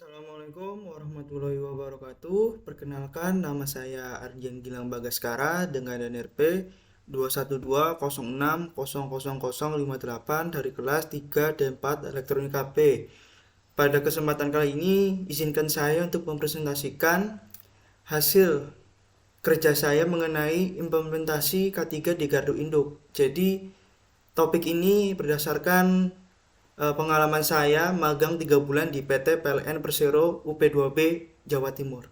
Assalamualaikum warahmatullahi wabarakatuh. Perkenalkan, nama saya Ardian Gilang Bagaskara dengan NRP 21206000058 dari kelas 3 dan 4 Elektronik HP. Pada kesempatan kali ini, izinkan saya untuk mempresentasikan hasil kerja saya mengenai implementasi K3 di Gardu Induk. Jadi, topik ini berdasarkan pengalaman saya magang 3 bulan di PT PLN Persero UP2B Jawa Timur.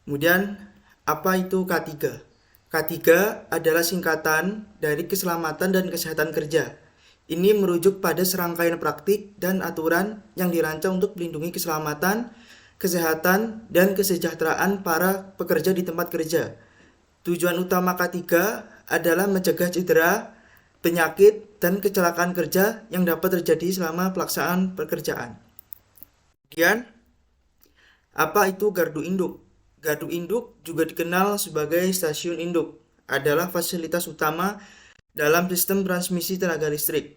Kemudian, apa itu K3? K3 adalah singkatan dari Keselamatan dan Kesehatan Kerja. Ini merujuk pada serangkaian praktik dan aturan yang dirancang untuk melindungi keselamatan, kesehatan, dan kesejahteraan para pekerja di tempat kerja. Tujuan utama K3 adalah mencegah cedera, penyakit, dan kecelakaan kerja yang dapat terjadi selama pelaksanaan pekerjaan. Kemudian, apa itu gardu induk? Gardu induk juga dikenal sebagai stasiun induk, adalah fasilitas utama dalam sistem transmisi tenaga listrik.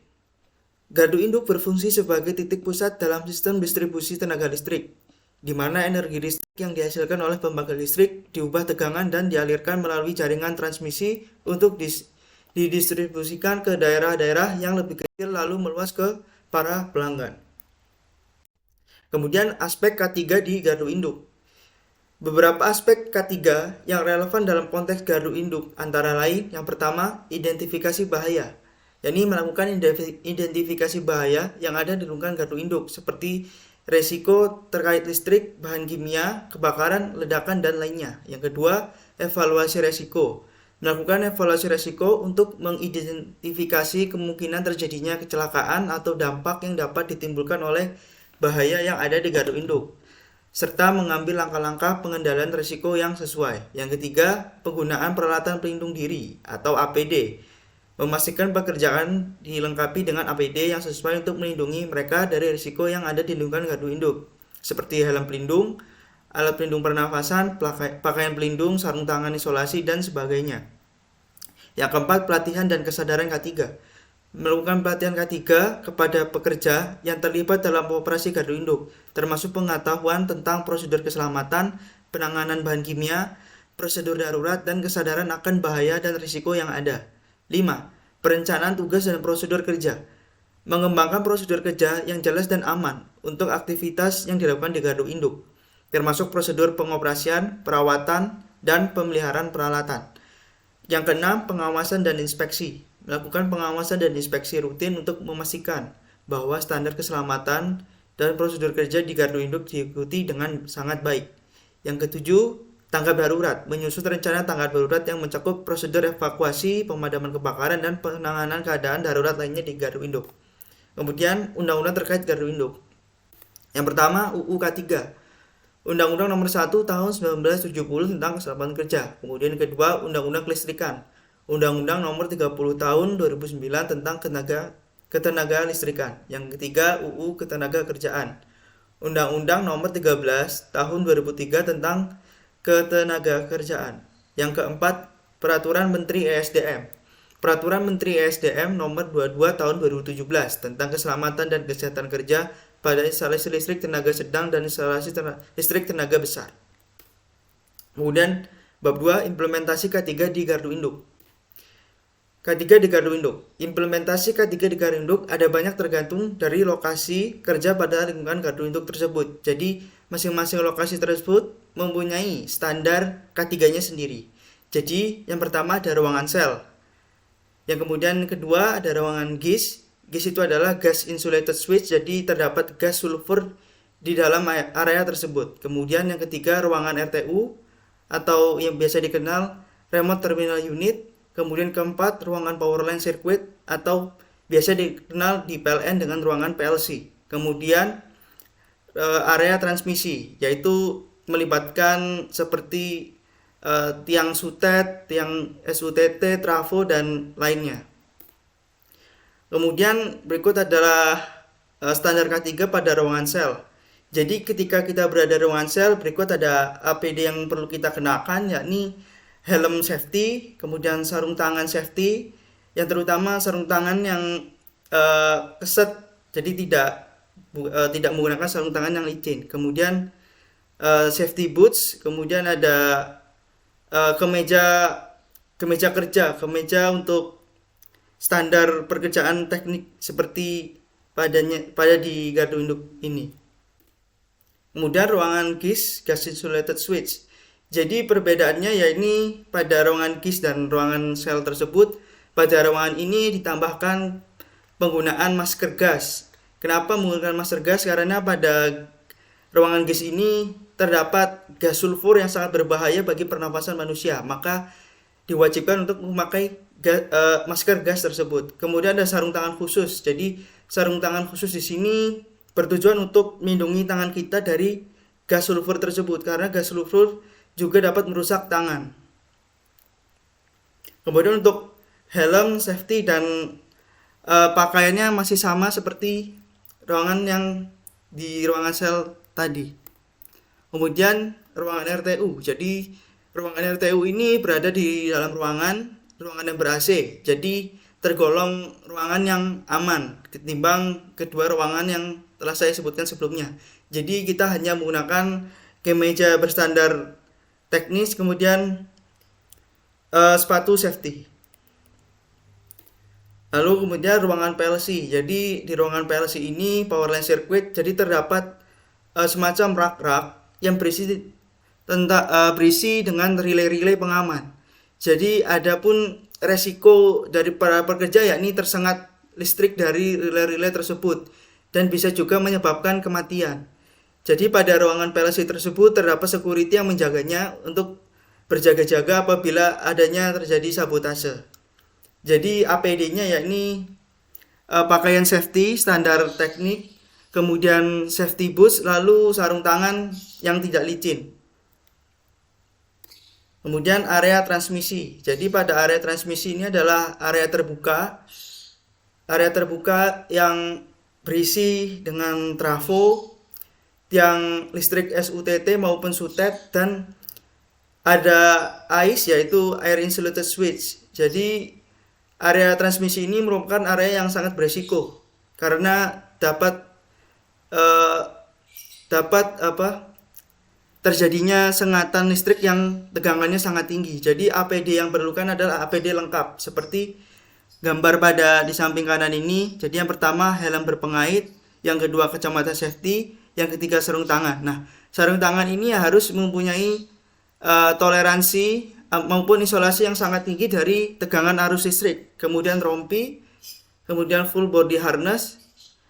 Gardu induk berfungsi sebagai titik pusat dalam sistem distribusi tenaga listrik, di mana energi listrik yang dihasilkan oleh pembangkit listrik diubah tegangan dan dialirkan melalui jaringan transmisi untuk didistribusikan ke daerah-daerah yang lebih kecil lalu meluas ke para pelanggan. Kemudian aspek K3 di gardu induk. Beberapa aspek K3 yang relevan dalam konteks gardu induk antara lain yang pertama, identifikasi bahaya. yakni melakukan identifikasi bahaya yang ada di lingkungan gardu induk seperti resiko terkait listrik, bahan kimia, kebakaran, ledakan, dan lainnya. Yang kedua, evaluasi resiko. Melakukan evaluasi resiko untuk mengidentifikasi kemungkinan terjadinya kecelakaan atau dampak yang dapat ditimbulkan oleh bahaya yang ada di gardu induk, serta mengambil langkah-langkah pengendalian risiko yang sesuai. Yang ketiga, penggunaan peralatan pelindung diri atau APD. Memastikan pekerjaan dilengkapi dengan APD yang sesuai untuk melindungi mereka dari risiko yang ada di lingkungan gardu induk, seperti helm pelindung, alat pelindung pernafasan, pakaian pelindung, sarung tangan isolasi, dan sebagainya. Yang keempat, pelatihan dan kesadaran K3. Melakukan pelatihan K3 kepada pekerja yang terlibat dalam operasi gardu induk, termasuk pengetahuan tentang prosedur keselamatan, penanganan bahan kimia, prosedur darurat, dan kesadaran akan bahaya dan risiko yang ada. 5. Perencanaan tugas dan prosedur kerja. Mengembangkan prosedur kerja yang jelas dan aman untuk aktivitas yang dilakukan di gardu induk, termasuk prosedur pengoperasian, perawatan, dan pemeliharaan peralatan. Yang keenam, pengawasan dan inspeksi. Melakukan pengawasan dan inspeksi rutin untuk memastikan bahwa standar keselamatan dan prosedur kerja di gardu induk diikuti dengan sangat baik. Yang ketujuh, tanggap darurat. Menyusun rencana tanggap darurat yang mencakup prosedur evakuasi, pemadaman kebakaran, dan penanganan keadaan darurat lainnya di gardu induk. Kemudian, undang-undang terkait gardu induk. Yang pertama, UU K3. Undang-Undang Nomor 1 Tahun 1970 tentang Keselamatan Kerja. Kemudian kedua, Undang-Undang Kelistrikan. Undang-Undang Nomor 30 Tahun 2009 tentang ketenaga listrikan. Yang ketiga, UU Ketenagakerjaan. Undang-Undang Nomor 13 Tahun 2003 tentang Ketenagakerjaan. Yang keempat, Peraturan Menteri ESDM. Peraturan Menteri ESDM Nomor 22 Tahun 2017 tentang keselamatan dan kesehatan kerja pada instalasi listrik tenaga sedang dan instalasi listrik tenaga besar. Kemudian bab 2, implementasi K3 di gardu induk. K3 di gardu induk. Implementasi K3 di gardu induk ada banyak tergantung dari lokasi kerja pada lingkungan gardu induk tersebut. Jadi masing-masing lokasi tersebut mempunyai standar K3-nya sendiri. Jadi yang pertama ada ruangan sel. Yang kemudian kedua ada ruangan GIS. GIS itu adalah gas insulated switch, jadi terdapat gas sulfur di dalam area tersebut. Kemudian yang ketiga ruangan RTU atau yang biasa dikenal remote terminal unit. Kemudian keempat ruangan power line circuit atau biasa dikenal di PLN dengan ruangan PLC. Kemudian area transmisi, yaitu melibatkan seperti tiang sutet, tiang SUTT, trafo, dan lainnya. Kemudian berikut adalah standar K3 pada ruangan sel. Jadi ketika kita berada di ruangan sel, berikut ada APD yang perlu kita kenakan, yakni helm safety, kemudian sarung tangan safety, yang terutama sarung tangan yang keset, jadi tidak tidak menggunakan sarung tangan yang licin. Kemudian safety boots, kemudian ada kemeja kemeja untuk standar pekerjaan teknik seperti pada di gardu induk ini. Kemudian ruangan gas insulated switch. Jadi perbedaannya yakni pada ruangan GIS dan ruangan sel tersebut, pada ruangan ini ditambahkan penggunaan masker gas. Kenapa menggunakan masker gas? Karena pada ruangan GIS ini terdapat gas sulfur yang sangat berbahaya bagi pernapasan manusia, maka diwajibkan untuk memakai masker gas tersebut. Kemudian ada sarung tangan khusus. Jadi sarung tangan khusus di sini bertujuan untuk melindungi tangan kita dari gas sulfur tersebut, karena gas sulfur juga dapat merusak tangan. Kemudian untuk helm, safety, dan pakaiannya masih sama seperti ruangan yang di ruangan sel tadi. Kemudian ruangan RTU. Jadi ruangan RTU ini berada di dalam ruangan yang ber-AC. Jadi tergolong ruangan yang aman ketimbang kedua ruangan yang telah saya sebutkan sebelumnya. Jadi kita hanya menggunakan kemeja berstandar teknis, kemudian sepatu safety. Lalu kemudian ruangan PLC. Jadi di ruangan PLC ini power line circuit. Jadi terdapat semacam rak-rak yang berisi dengan relay-relay pengaman. Jadi adapun resiko dari para pekerja yakni tersengat listrik dari relay-relay tersebut dan bisa juga menyebabkan kematian. Jadi pada ruangan PLC tersebut terdapat security yang menjaganya untuk berjaga-jaga apabila adanya terjadi sabotase. Jadi APD-nya yakni pakaian safety standar teknik, kemudian safety boots, lalu sarung tangan yang tidak licin. Kemudian area transmisi. Jadi pada area transmisi ini adalah area terbuka yang berisi dengan trafo, tiang listrik SUTT maupun SUTET, dan ada AIS yaitu air insulated switch. Jadi area transmisi ini merupakan area yang sangat berisiko karena dapat terjadinya sengatan listrik yang tegangannya sangat tinggi. Jadi APD yang diperlukan adalah APD lengkap seperti gambar pada di samping kanan ini. Jadi yang pertama helm berpengait, yang kedua kacamata safety, yang ketiga sarung tangan. Nah, sarung tangan ini harus mempunyai toleransi maupun isolasi yang sangat tinggi dari tegangan arus listrik. Kemudian rompi, kemudian full body harness,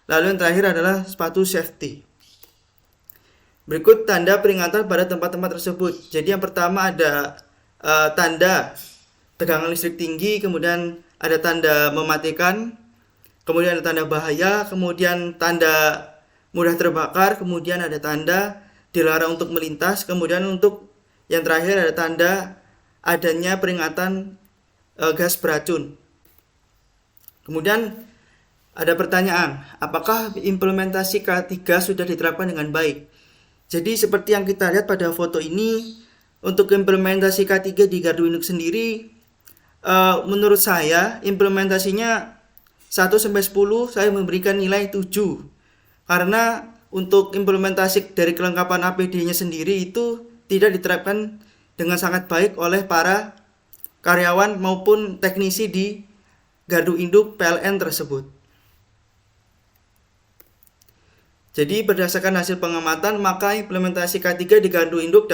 lalu yang terakhir adalah sepatu safety. Berikut tanda peringatan pada tempat-tempat tersebut. Jadi yang pertama ada tanda tegangan listrik tinggi, kemudian ada tanda mematikan, kemudian ada tanda bahaya, kemudian tanda mudah terbakar, kemudian ada tanda dilarang untuk melintas, kemudian untuk yang terakhir ada tanda adanya peringatan gas beracun. Kemudian ada pertanyaan, apakah implementasi K3 sudah diterapkan dengan baik? Jadi seperti yang kita lihat pada foto ini, untuk implementasi K3 di gardu induk sendiri, menurut saya implementasinya 1-10 saya memberikan nilai 7. Karena untuk implementasi dari kelengkapan APD-nya sendiri itu tidak diterapkan dengan sangat baik oleh para karyawan maupun teknisi di gardu induk PLN tersebut. Jadi berdasarkan hasil pengamatan, maka implementasi K3 di gardu induk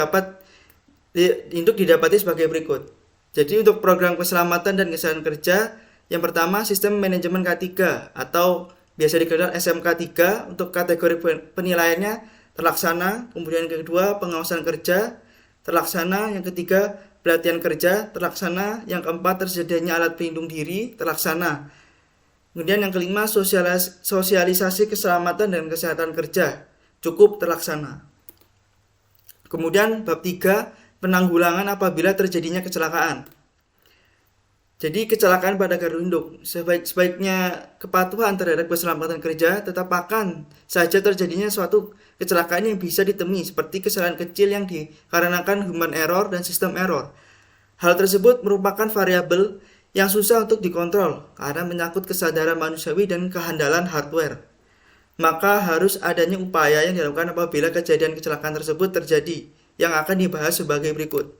didapati sebagai berikut. Jadi untuk program keselamatan dan kesehatan kerja, yang pertama sistem manajemen K3 atau biasa dikenal SMK3, untuk kategori penilaiannya terlaksana, kemudian yang kedua pengawasan kerja terlaksana, yang ketiga pelatihan kerja terlaksana, yang keempat tersedianya alat pelindung diri terlaksana. Kemudian yang kelima sosialisasi keselamatan dan kesehatan kerja cukup terlaksana. Kemudian bab 3 penanggulangan apabila terjadinya kecelakaan. Jadi kecelakaan pada gardu induk, sebaiknya kepatuhan terhadap keselamatan kerja, tetap akan saja terjadinya suatu kecelakaan yang bisa ditemui seperti kesalahan kecil yang dikarenakan human error dan sistem error. Hal tersebut merupakan variabel yang susah untuk dikontrol karena menyangkut kesadaran manusiawi dan kehandalan hardware. maka harus adanya upaya yang dilakukan apabila kejadian kecelakaan tersebut terjadi, yang akan dibahas sebagai berikut.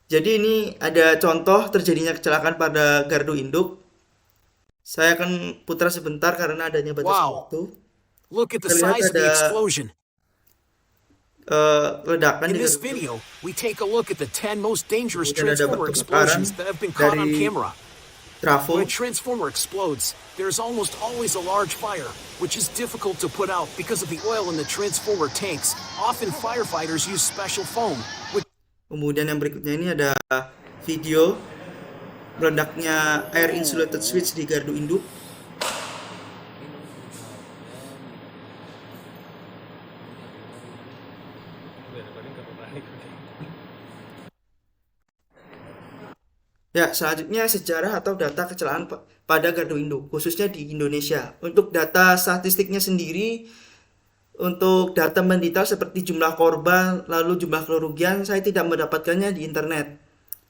Jadi ini ada contoh terjadinya kecelakaan pada gardu induk. Saya akan putar sebentar karena adanya batas waktu. Look at the Terlihat size of the ada explosion. ledakan In di this gardu induk. video, we take a look at the 10 most dangerous Kemudian ada transformer kebakaran explosions that have been caught on dari camera. trafo. When a transformer explodes, there's almost always a large fire, which is difficult to put out because of the oil in the transformer tanks. Often firefighters use special foam, which Kemudian yang berikutnya ini ada video meledaknya air insulated switch di gardu induk. Ya, selanjutnya sejarah atau data kecelakaan pada gardu induk, khususnya di Indonesia. Untuk data statistiknya sendiri, untuk data mendetail seperti jumlah korban, lalu jumlah kerugian, saya tidak mendapatkannya di internet.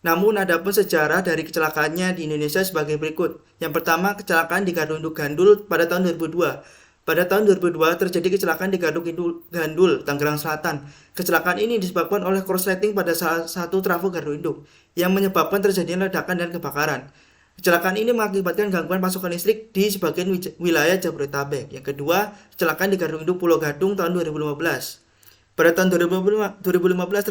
Namun, adapun sejarah dari kecelakaannya di Indonesia sebagai berikut. Yang pertama, kecelakaan di gardu induk Gandul pada tahun 2002. Pada tahun 2002 terjadi kecelakaan di gardu induk Gandul, Tangerang Selatan. Kecelakaan ini disebabkan oleh korsleting pada salah satu trafo gardu induk yang menyebabkan terjadinya ledakan dan kebakaran. Kecelakaan ini mengakibatkan gangguan pasokan listrik di sebagian wilayah Jabodetabek. Yang kedua, kecelakaan di gardu induk Pulau Gadung tahun 2015. Pada tahun 2015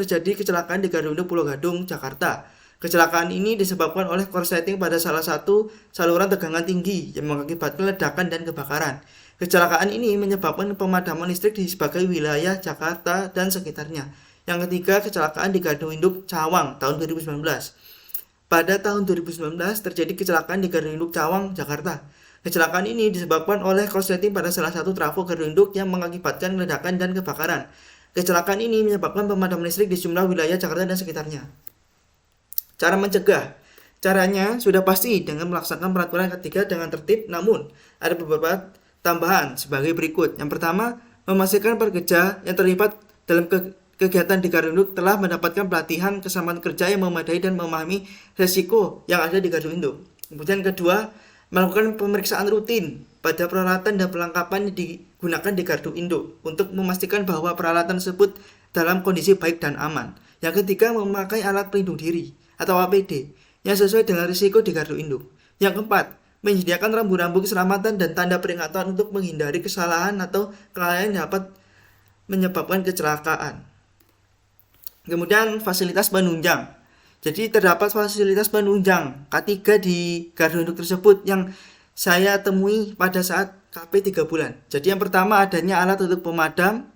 terjadi kecelakaan di gardu induk Pulau Gadung, Jakarta. Kecelakaan ini disebabkan oleh korsleting pada salah satu saluran tegangan tinggi yang mengakibatkan ledakan dan kebakaran. Kecelakaan ini menyebabkan pemadaman listrik di sebagai wilayah Jakarta dan sekitarnya. Yang ketiga, kecelakaan di gardu induk Cawang tahun 2019. Pada tahun 2019 terjadi kecelakaan di gardu induk Cawang, Jakarta. Kecelakaan ini disebabkan oleh korsleting pada salah satu trafo gardu induk yang mengakibatkan ledakan dan kebakaran. Kecelakaan ini menyebabkan pemadaman listrik di sejumlah wilayah Jakarta dan sekitarnya. Cara mencegah. Caranya sudah pasti dengan melaksanakan peraturan ketiga dengan tertib, namun ada beberapa tambahan sebagai berikut. Yang pertama, memastikan pekerja yang terlibat dalam kegiatan di gardu induk telah mendapatkan pelatihan kesamaan kerja yang memadai dan memahami resiko yang ada di gardu induk. Kemudian kedua, melakukan pemeriksaan rutin pada peralatan dan perlengkapan yang digunakan di gardu induk untuk memastikan bahwa peralatan tersebut dalam kondisi baik dan aman. Yang ketiga, memakai alat pelindung diri atau APD yang sesuai dengan risiko di gardu induk. Yang keempat, menyediakan rambu-rambu keselamatan dan tanda peringatan untuk menghindari kesalahan atau kelalaian yang dapat menyebabkan kecelakaan. Kemudian fasilitas penunjang. Jadi terdapat fasilitas penunjang K3 di gardu induk tersebut yang saya temui pada saat KP 3 bulan. Jadi yang pertama adanya alat untuk pemadam,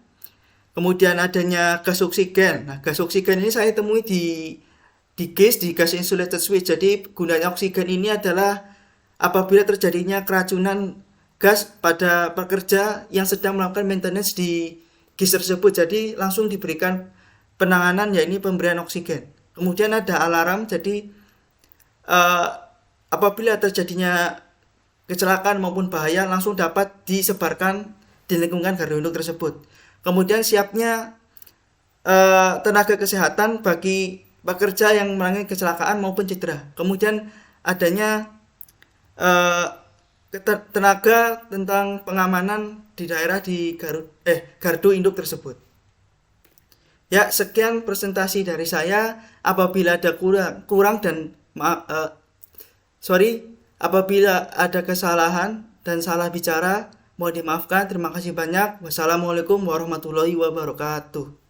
kemudian adanya gas oksigen. Nah, gas oksigen ini saya temui di gas insulated switch. Jadi gunanya oksigen ini adalah apabila terjadinya keracunan gas pada pekerja yang sedang melakukan maintenance di gas tersebut, jadi langsung diberikan penanganan, yaitu pemberian oksigen. Kemudian ada alarm, jadi apabila terjadinya kecelakaan maupun bahaya langsung dapat disebarkan di lingkungan gardu induk tersebut. Kemudian siapnya tenaga kesehatan bagi pekerja yang mengalami kecelakaan maupun cedera. Kemudian adanya tenaga tentang pengamanan di daerah di gardu induk tersebut. Ya, sekian presentasi dari saya. Apabila ada kurang dan apabila ada kesalahan dan salah bicara, mohon dimaafkan. Terima kasih banyak. Wassalamualaikum warahmatullahi wabarakatuh.